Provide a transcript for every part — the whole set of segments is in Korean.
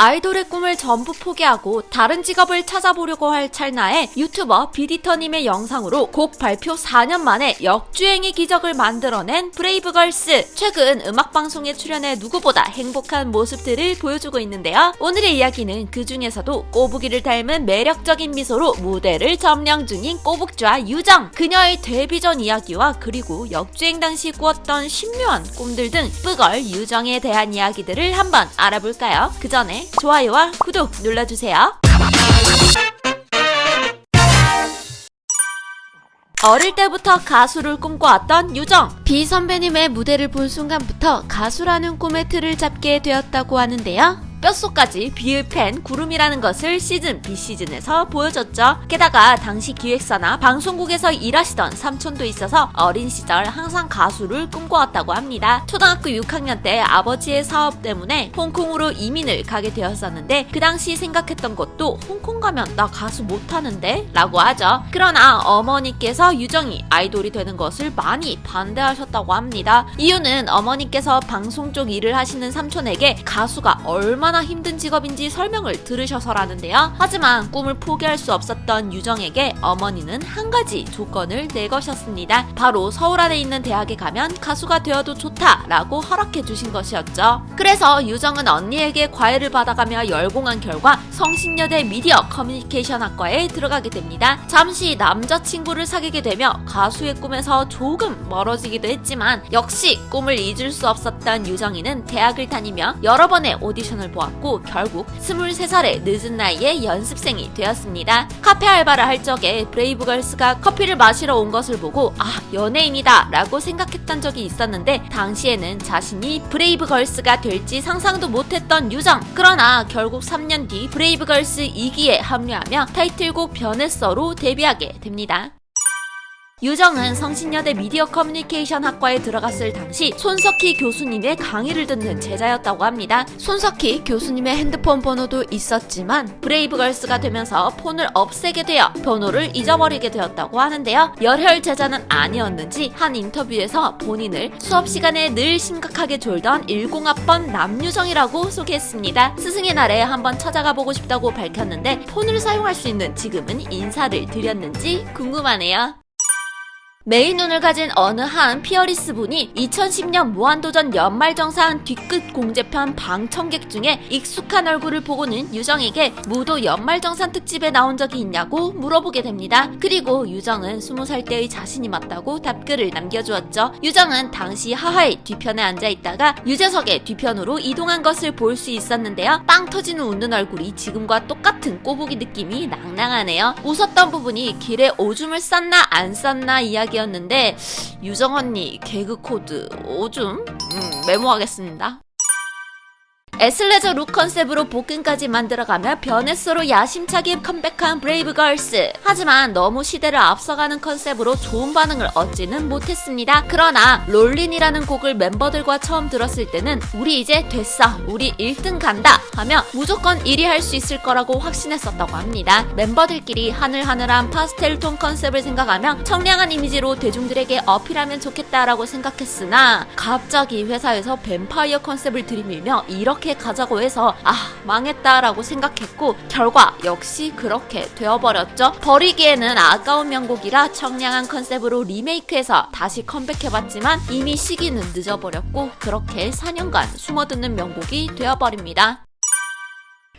아이돌의 꿈을 전부 포기하고 다른 직업을 찾아보려고 할 찰나에 유튜버 비디터님의 영상으로 곡 발표 4년 만에 역주행의 기적을 만들어낸 브레이브걸스. 최근 음악방송에 출연해 누구보다 행복한 모습들을 보여주고 있는데요. 오늘의 이야기는 그 중에서도 꼬부기를 닮은 매력적인 미소로 무대를 점령 중인 꼬북좌 유정. 그녀의 데뷔 전 이야기와 그리고 역주행 당시 꾸었던 신묘한 꿈들 등 뿌걸 유정에 대한 이야기들을 한번 알아볼까요? 그 전에 좋아요와 구독 눌러주세요. 어릴 때부터 가수를 꿈꿔왔던 유정. 비 선배님의 무대를 본 순간부터 가수라는 꿈의 틀을 잡게 되었다고 하는데요. 뼛속까지 비의 팬 구름이라는 것을 시즌 B시즌에서 보여줬죠. 게다가 당시 기획사나 방송국에서 일하시던 삼촌도 있어서 어린 시절 항상 가수를 꿈꿔왔다고 합니다. 초등학교 6학년 때 아버지의 사업 때문에 홍콩으로 이민을 가게 되었었는데 그 당시 생각했던 것도 홍콩 가면 나 가수 못하는데? 라고 하죠. 그러나 어머니께서 유정이 아이돌이 되는 것을 많이 반대하셨다고 합니다. 이유는 어머니께서 방송 쪽 일을 하시는 삼촌에게 가수가 얼마나 힘든 직업인지 설명을 들으셔서라는데요. 하지만 꿈을 포기할 수 없었던 유정에게 어머니는 한 가지 조건을 내거셨습니다. 바로 서울 안에 있는 대학에 가면 가수가 되어도 좋다라고 허락해 주신 것이었죠. 그래서 유정은 언니에게 과외를 받아가며 열공한 결과 성신여대 미디어 커뮤니케이션 학과에 들어가게 됩니다. 잠시 남자친구를 사귀게 되며 가수의 꿈에서 조금 멀어지기도 했지만 역시 꿈을 잊을 수 없었던 유정이는 대학을 다니며 여러 번의 오디션을 보았고 결국 23살의 늦은 나이에 연습생이 되었습니다. 카페 알바를 할 적에 브레이브걸스가 커피를 마시러 온 것을 보고 연예인이다 라고 생각했던 적이 있었는데 당시에는 자신이 브레이브걸스가 될지 상상도 못했던 유정. 그러나 결국 3년 뒤 브레이브걸스 2기에 합류하며 타이틀곡 변했어로 데뷔하게 됩니다. 유정은 성신여대 미디어 커뮤니케이션 학과에 들어갔을 당시 손석희 교수님의 강의를 듣는 제자였다고 합니다. 손석희 교수님의 핸드폰 번호도 있었지만 브레이브걸스가 되면서 폰을 없애게 되어 번호를 잊어버리게 되었다고 하는데요. 열혈 제자는 아니었는지 한 인터뷰에서 본인을 수업 시간에 늘 심각하게 졸던 10학번 남유정이라고 소개했습니다. 스승의 날에 한번 찾아가 보고 싶다고 밝혔는데 폰을 사용할 수 있는 지금은 인사를 드렸는지 궁금하네요. 메인 눈을 가진 어느 한 피어리스 분이 2010년 무한도전 연말정산 뒤끝 공제편 방청객 중에 익숙한 얼굴을 보고는 유정에게 무도 연말정산 특집에 나온 적이 있냐고 물어보게 됩니다. 그리고 유정은 20살 때의 자신이 맞다고 답글을 남겨주었죠. 유정은 당시 하하의 뒤편에 앉아있다가 유재석의 뒤편으로 이동한 것을 볼 수 있었는데요. 빵 터지는 웃는 얼굴이 지금과 똑같은 꼬부기 느낌이 낭낭하네요. 웃었던 부분이 길에 오줌을 쌌나 안 쌌나 이야기였는데 유정 언니 개그 코드 오줌? 메모하겠습니다. 애슬레저 룩 컨셉으로 복근까지 만들어가며 변했어로 야심차게 컴백한 브레이브걸스. 하지만 너무 시대를 앞서가는 컨셉으로 좋은 반응을 얻지는 못했습니다. 그러나 롤린이라는 곡을 멤버들과 처음 들었을 때는 우리 이제 됐어, 우리 1등 간다 하며 무조건 1위 할 수 있을 거라고 확신했었다고 합니다. 멤버들끼리 하늘하늘한 파스텔톤 컨셉을 생각하며 청량한 이미지로 대중들에게 어필하면 좋겠다라고 생각했으나 갑자기 회사에서 뱀파이어 컨셉을 들이밀며 이렇게 가자고 해서 망했다라고 생각했고 결과 역시 그렇게 되어버렸죠. 버리기에는 아까운 명곡이라 청량한 컨셉으로 리메이크해서 다시 컴백해봤지만 이미 시기는 늦어버렸고 그렇게 4년간 숨어듣는 명곡이 되어버립니다.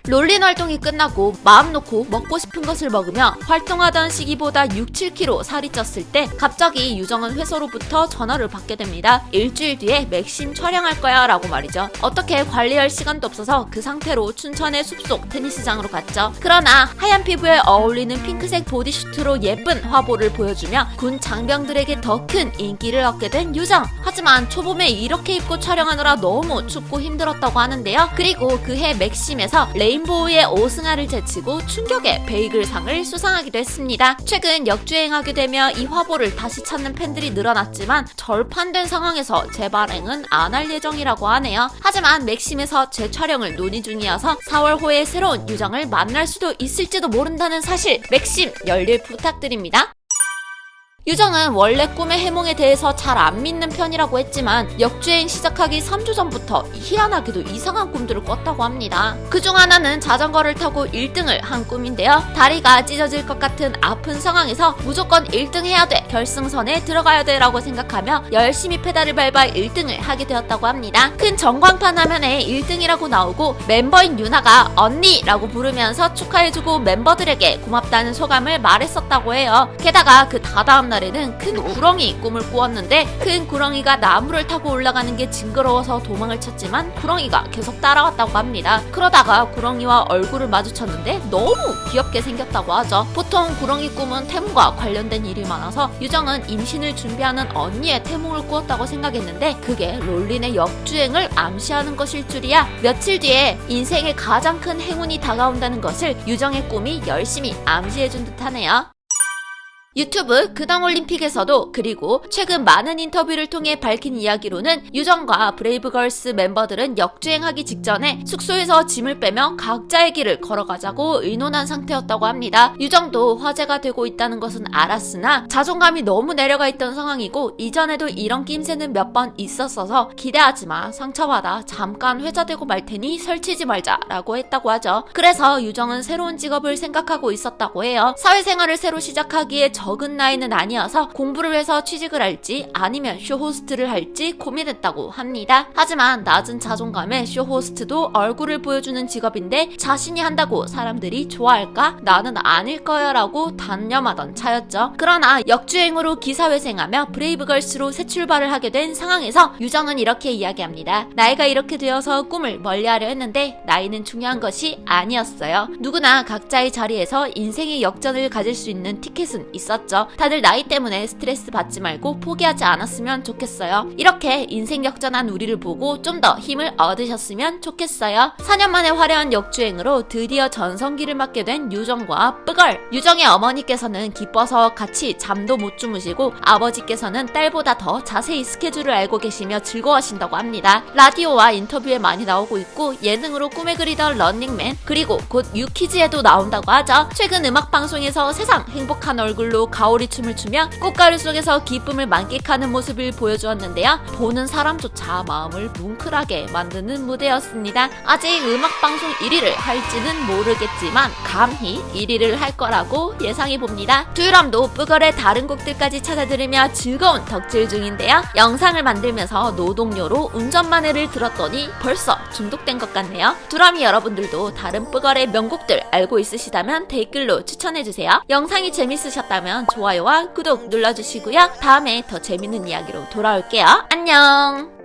롤린 활동이 끝나고 마음 놓고 먹고 싶은 것을 먹으며 활동하던 시기보다 6-7kg 살이 쪘을 때 갑자기 유정은 회사로부터 전화를 받게 됩니다. 일주일 뒤에 맥심 촬영할 거야 라고 말이죠. 어떻게 관리할 시간도 없어서 그 상태로 춘천의 숲속 테니스장으로 갔죠. 그러나 하얀 피부에 어울리는 핑크색 보디슈트로 예쁜 화보를 보여주며 군 장병들에게 더 큰 인기를 얻게 된 유정. 하지만 초봄에 이렇게 입고 촬영하느라 너무 춥고 힘들었다고 하는데요. 그리고 그해 맥심에서 레인보우의 오승아를 제치고 충격의 베이글상을 수상하기도 했습니다. 최근 역주행하게 되며 이 화보를 다시 찾는 팬들이 늘어났지만 절판된 상황에서 재발행은 안 할 예정이라고 하네요. 하지만 맥심에서 재촬영을 논의 중이어서 4월호에 새로운 유정을 만날 수도 있을지도 모른다는 사실, 맥심 열일 부탁드립니다. 유정은 원래 꿈의 해몽에 대해서 잘 안 믿는 편이라고 했지만 역주행 시작하기 3주 전부터 희한하게도 이상한 꿈들을 꿨다고 합니다. 그중 하나는 자전거를 타고 1등을 한 꿈인데요. 다리가 찢어질 것 같은 아픈 상황에서 무조건 1등 해야 돼, 결승선에 들어가야 돼 라고 생각하며 열심히 페달을 밟아 1등을 하게 되었다고 합니다. 큰 전광판 화면에 1등이라고 나오고 멤버인 유나가 언니라고 부르면서 축하해주고 멤버들에게 고맙다는 소감을 말했었다고 해요. 게다가 그 다다음 날에는 큰 구렁이 꿈을 꾸었는데 큰 구렁이가 나무를 타고 올라가는 게 징그러워서 도망을 쳤지만 구렁이가 계속 따라왔다고 합니다. 그러다가 구렁이와 얼굴을 마주쳤는데 너무 귀엽게 생겼다고 하죠. 보통 구렁이 꿈은 태몽과 관련된 일이 많아서 유정은 임신을 준비하는 언니의 태몽을 꾸었다고 생각했는데 그게 롤린의 역주행을 암시하는 것일 줄이야. 며칠 뒤에 인생의 가장 큰 행운이 다가온다는 것을 유정의 꿈이 열심히 암시해준 듯하네요. 유튜브 그당올림픽에서도 그리고 최근 많은 인터뷰를 통해 밝힌 이야기로는 유정과 브레이브걸스 멤버들은 역주행하기 직전에 숙소에서 짐을 빼며 각자의 길을 걸어가자고 의논한 상태였다고 합니다. 유정도 화제가 되고 있다는 것은 알았으나 자존감이 너무 내려가 있던 상황이고 이전에도 이런 낌새는 몇 번 있었어서 기대하지마, 상처받아, 잠깐 회자되고 말 테니 설치지 말자 라고 했다고 하죠. 그래서 유정은 새로운 직업을 생각하고 있었다고 해요. 사회생활을 새로 시작하기에 적은 나이는 아니어서 공부를 해서 취직을 할지 아니면 쇼호스트를 할지 고민했다고 합니다. 하지만 낮은 자존감에 쇼호스트도 얼굴을 보여주는 직업인데 자신이 한다고 사람들이 좋아할까? 나는 아닐 거야 라고 단념하던 차였죠. 그러나 역주행으로 기사회생하며 브레이브걸스로 새 출발을 하게 된 상황에서 유정은 이렇게 이야기합니다. 나이가 이렇게 되어서 꿈을 멀리하려 했는데 나이는 중요한 것이 아니었어요. 누구나 각자의 자리에서 인생의 역전을 가질 수 있는 티켓은 있었죠. 다들 나이 때문에 스트레스 받지 말고 포기하지 않았으면 좋겠어요. 이렇게 인생 역전한 우리를 보고 좀 더 힘을 얻으셨으면 좋겠어요. 4년 만에 화려한 역주행으로 드디어 전성기를 맞게 된 유정과 뿌걸. 유정의 어머니께서는 기뻐서 같이 잠도 못 주무시고 아버지께서는 딸보다 더 자세히 스케줄을 알고 계시며 즐거워하신다고 합니다. 라디오와 인터뷰에 많이 나오고 있고 예능으로 꿈에 그리던 런닝맨 그리고 곧 유키즈에도 나온다고 하죠. 최근 음악방송에서 세상 행복한 얼굴로 가오리 춤을 추며 꽃가루 속에서 기쁨을 만끽하는 모습을 보여주었는데요. 보는 사람조차 마음을 뭉클하게 만드는 무대였습니다. 아직 음악방송 1위를 할지는 모르겠지만 감히 1위를 할 거라고 예상해봅니다. 두유람도 뿌걸의 다른 곡들까지 찾아 들으며 즐거운 덕질 중인데요. 영상을 만들면서 노동요로 운전만해를 들었더니 벌써 중독된 것 같네요. 두람이 여러분들도 다른 뿌걸의 명곡들 알고 있으시다면 댓글로 추천해주세요. 영상이 재밌으셨다면 좋아요와 구독 눌러주시고요. 다음에 더 재밌는 이야기로 돌아올게요. 안녕!